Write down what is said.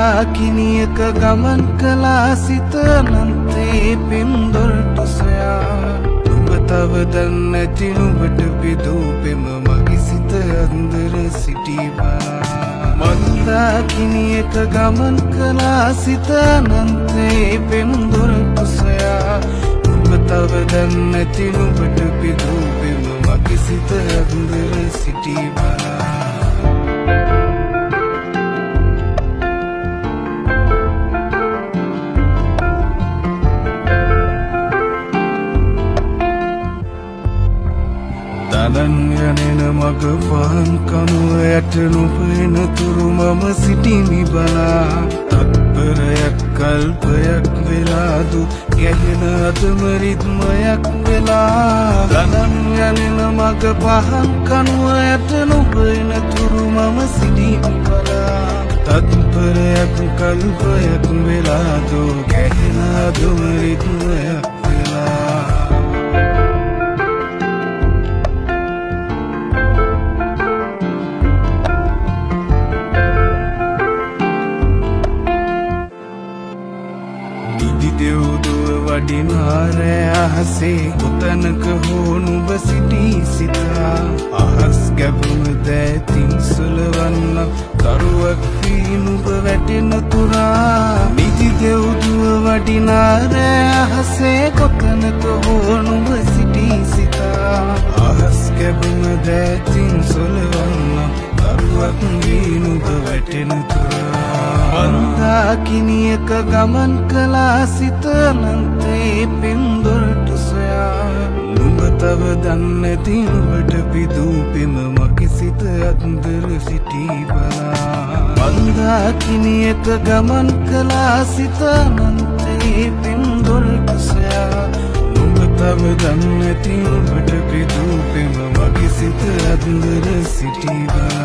මන්දාකිනියක ගමන් කළා සිත නන්තේ පෙම් දොරටු සොයා නුඹ තව දන්නේ නැති නුඹට පිදූ පෙම මගේ සිත අන්දර සිටී බලා මන්දාකිනියක ගමන් කළා සිත නන්තේ පෙම් දොරටු සොයා නුඹ තව දන්නේ නැති නුඹට පිදූ පෙම මගේ සිත අන්දර සිටී බලා දනන් යනෙන මග පහන් කනුව යට නොපෙන තුරු මම සිටිමි බලා තත්පරයක් කල්පයක් වෙලාදු ගැහෙන අදම රිද්මයක් වෙලා දනන් යනෙන මග පහන් කනුව යට නොපෙන තුරු මම සිටිමි බලා තත්පරයක් කල්පයක් වෙලාදු ගැහෙන අදම රිද්මයක් වෙලා දෙව්දුව වඩිනාරෑ අහසේ කොතනක හෝ නුඹ සිටී සිතා අහස් ගැබුම දෑතින් සුලවන්න කරුවක් වී නුඹ වැටෙන තුරා නිදි දෙව්දුව වඩිනාරෑ අහසේ කොතනක හෝ නුඹ සිටී සිතා අහස් ගැබුම දෑතින් සුලවන්න කරුවක් වී නුඹ වැටෙන තුරා මන්දාකිනියක ගමන් කළා සිත නන්තේ පෙම් දොරටු සොයා නුඹ තව දන්නේ නැති නුඹට පිදූ පෙම මගේ සිත අන්දර සිටී බලා මන්දාකිනියක ගමන් කළා සිත නන්තේ පෙම් දොරටු සොයා නුඹ තව දන්නේ නැති නුඹට පිදූ පෙම මගේ සිත අන්දර සිටී බලා